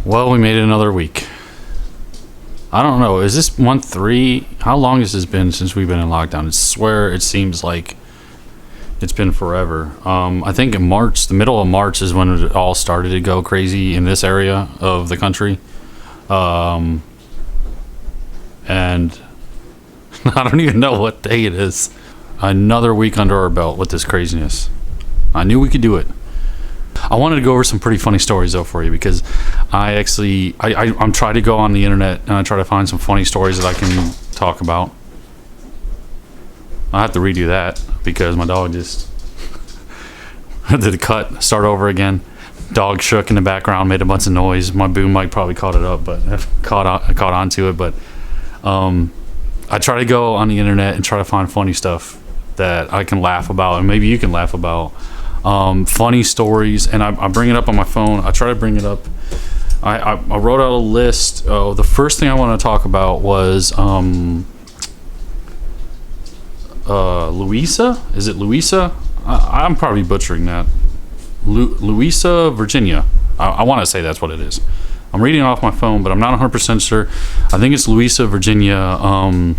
Well, we made it another week. I don't know. Is this month 3? How long has this been since we've been in lockdown? I swear it seems like it's been forever. I think in March, the middle of March is when it all started to go crazy in this area of the country. And I don't even know what day it is. Another week under our belt with this craziness. I knew we could do it. I wanted to go over some pretty funny stories though for you, because I'm trying to go on the internet and I try to find some funny stories that I can talk about. I have to redo that because my dog just did the cut, start over again. Dog shook in the background, made a bunch of noise. My boom mic probably caught it up, but I caught on to it. But I try to go on the internet and try to find funny stuff that I can laugh about, and maybe you can laugh about. Funny stories, and I bring it up on my phone. I try to bring it up. I wrote out a list. The first thing I want to talk about was Louisa. Is it Louisa? I'm probably butchering that. Louisa, Virginia. I want to say that's what it is. I'm reading it off my phone, but I'm not 100% sure. I think it's Louisa, Virginia.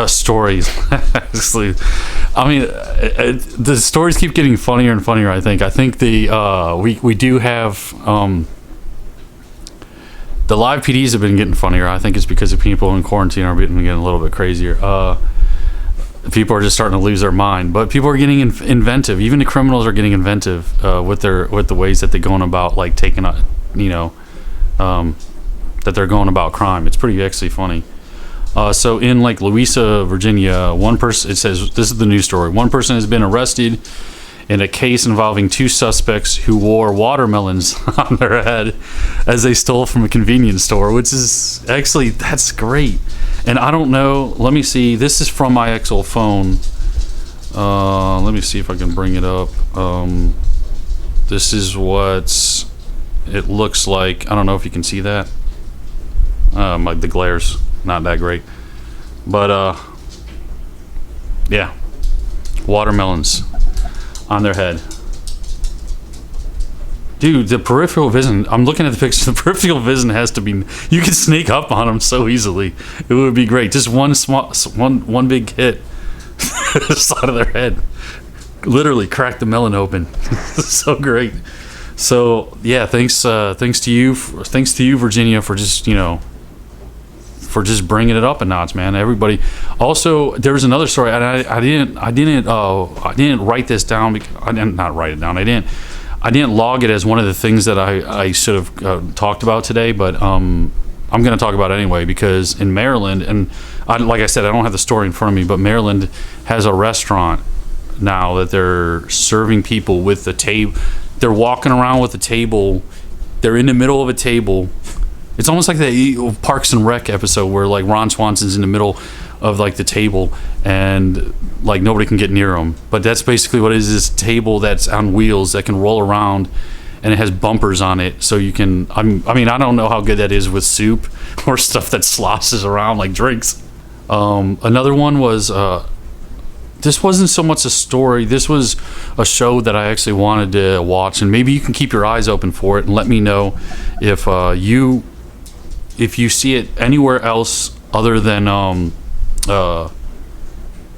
Stories. I mean, the stories keep getting funnier and funnier. I think the we do have the live PDs have been getting funnier. I think it's because the people in quarantine are getting a little bit crazier. People are just starting to lose their mind, but people are getting inventive. Even the criminals are getting inventive with the ways that they're going about, like taking that they're going about crime. It's pretty actually funny. So in like Louisa, Virginia, one person, it says, this is the news story. One person has been arrested in a case involving 2 suspects who wore watermelons on their head as they stole from a convenience store, which is actually, that's great. And I don't know, let me see, this is from my actual phone. Let me see if I can bring it up. This is what it looks like. I don't know if you can see that. The glare's not that great, but yeah, watermelons on their head. Dude, the peripheral vision, I'm looking at the picture, the peripheral vision has to be, you can sneak up on them so easily. It would be great. Just one big hit side of their head, literally crack the melon open. So great. So yeah, thanks to you, Virginia, for just, for just bringing it up a notch, man. Everybody. Also, there was another story, and I didn't write this down. I didn't not write it down. I didn't log it as one of the things that I should have talked about today, but I'm going to talk about it anyway, because in Maryland, and like I said, I don't have the story in front of me, but Maryland has a restaurant now that they're serving people with the table. They're walking around with a table. They're in the middle of a table. It's almost like the Parks and Rec episode where like Ron Swanson's in the middle of like the table and like nobody can get near him. But that's basically what it is, this table that's on wheels that can roll around, and it has bumpers on it, so you can, I mean, I don't know how good that is with soup or stuff that sloshes around like drinks. Another one was, this wasn't so much a story, this was a show that I actually wanted to watch, and maybe you can keep your eyes open for it and let me know if you see it anywhere else other than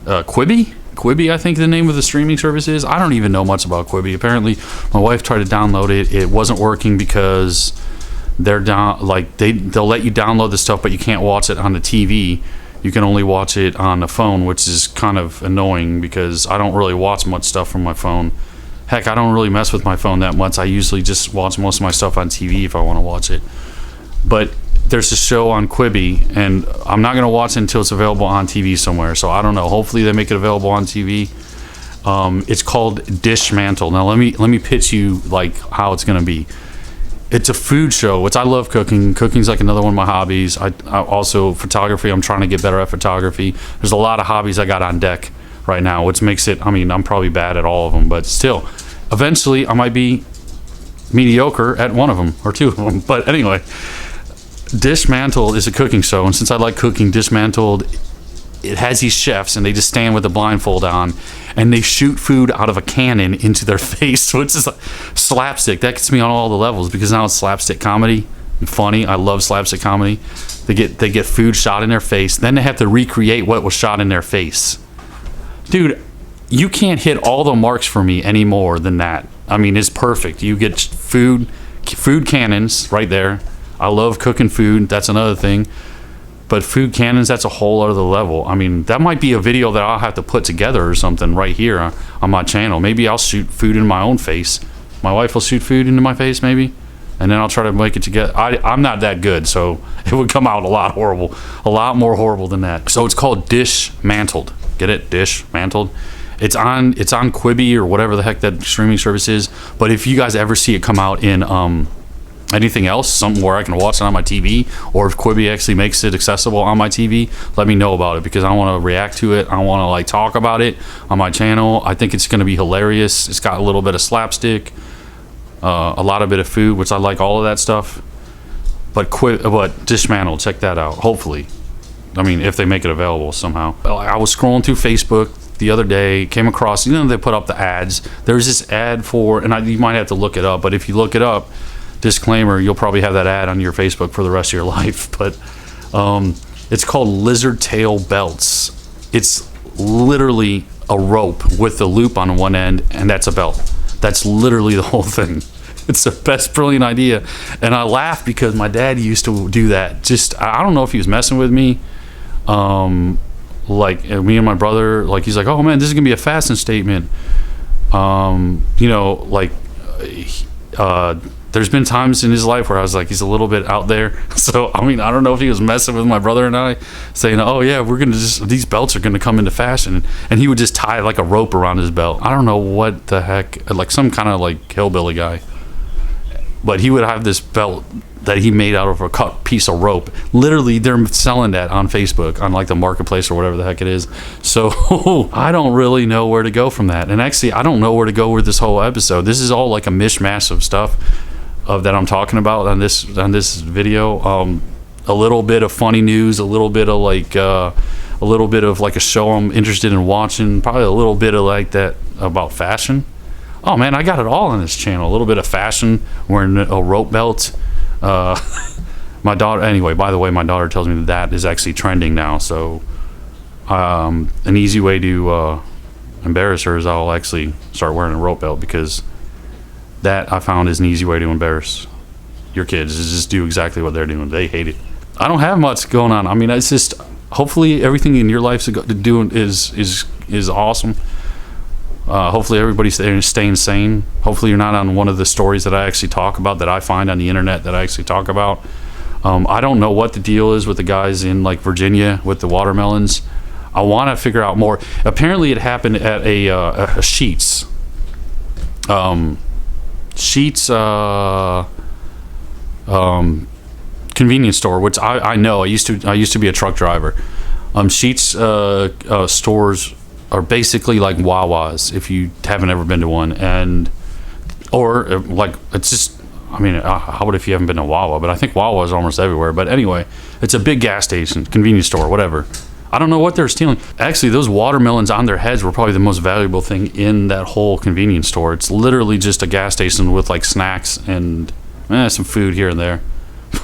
Quibi. Quibi, I think the name of the streaming service is. I don't even know much about Quibi. Apparently, my wife tried to download it. It wasn't working because they'll let you download the stuff, but you can't watch it on the TV. You can only watch it on the phone, which is kind of annoying because I don't really watch much stuff from my phone. Heck, I don't really mess with my phone that much. I usually just watch most of my stuff on TV if I want to watch it. But there's a show on Quibi, and I'm not going to watch it until it's available on TV somewhere. So I don't know. Hopefully they make it available on TV. It's called Dishmantle. Now let me pitch you like how it's going to be. It's a food show, which I love cooking. Cooking's like another one of my hobbies. I also photography. I'm trying to get better at photography. There's a lot of hobbies I got on deck right now, which makes it, I mean, I'm probably bad at all of them, but still, eventually I might be mediocre at one of them or 2 of them. But anyway, Dishmantle is a cooking show, and since I like cooking, Dishmantled it has these chefs, and they just stand with the blindfold on, and they shoot food out of a cannon into their face, which is like slapstick. That gets me on all the levels because now it's slapstick comedy and funny. I love slapstick comedy. They get food shot in their face, then they have to recreate what was shot in their face. Dude, you can't hit all the marks for me any more than that. I mean, it's perfect. You get food cannons right there. I love cooking food. That's another thing. But food cannons, that's a whole other level. I mean, that might be a video that I'll have to put together or something right here on my channel. Maybe I'll shoot food in my own face. My wife will shoot food into my face, maybe. And then I'll try to make it together. I'm not that good, so it would come out a lot more horrible than that. So it's called Dishmantled. Get it? Dishmantled. It's on Quibi or whatever the heck that streaming service is. But if you guys ever see it come out in anything else, something where I can watch it on my TV, or if Quibi actually makes it accessible on my TV, let me know about it, because I want to react to it. I want to like talk about it on my channel. I think it's going to be hilarious. It's got a little bit of slapstick, a lot of bit of food, which I like all of that stuff. But Dishmantled, check that out. Hopefully, I mean, if they make it available somehow. I was scrolling through Facebook the other day, came across, they put up the ads. There's this ad for, and you might have to look it up, but if you look it up, disclaimer, you'll probably have that ad on your Facebook for the rest of your life. But it's called Lizard Tail Belts. It's literally a rope with a loop on one end, and that's a belt. That's literally the whole thing. It's the best brilliant idea. And I laugh because my dad used to do that. I don't know if he was messing with me. Like me and my brother, like he's like, oh man, this is gonna be a fashion statement. There's been times in his life where I was like, he's a little bit out there. So I mean, I don't know if he was messing with my brother and I, saying, oh yeah, these belts are gonna come into fashion, and he would just tie like a rope around his belt. I don't know what the heck, like some kind of like hillbilly guy, but he would have this belt that he made out of a cut piece of rope. Literally, they're selling that on Facebook, on like the marketplace or whatever the heck it is. So I don't really know where to go from that. And actually, I don't know where to go with this whole episode. This is all like a mishmash of stuff that I'm talking about on this video. A little bit of funny news, a little bit of like a show I'm interested in watching, probably a little bit of like that about fashion. Oh man, I got it all on this channel. A little bit of fashion, wearing a rope belt. My daughter, anyway, by the way, my daughter tells me that is actually trending now. So an easy way to embarrass her is I'll actually start wearing a rope belt, because that I found is an easy way to embarrass your kids, is just do exactly what they're doing. They hate it. I don't have much going on. I mean, it's just, hopefully everything in your life doing is awesome. Hopefully everybody's staying sane. Hopefully you're not on one of the stories that I actually talk about, that I find on the internet that I actually talk about. I don't know what the deal is with the guys in like Virginia with the watermelons. I want to figure out more. Apparently it happened at a Sheetz. Convenience store, which I know. I used to be a truck driver. Sheetz stores are basically like Wawa's, if you haven't ever been to one, or like, it's just, I mean, how about if you haven't been to Wawa? But I think Wawa is almost everywhere. But anyway, it's a big gas station, convenience store, whatever. I don't know what they're stealing. Actually, those watermelons on their heads were probably the most valuable thing in that whole convenience store. It's literally just a gas station with like snacks and some food here and there.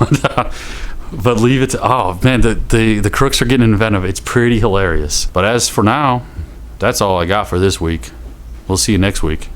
But leave it to, oh man, the crooks are getting inventive. It's pretty hilarious. But as for now, that's all I got for this week. We'll see you next week.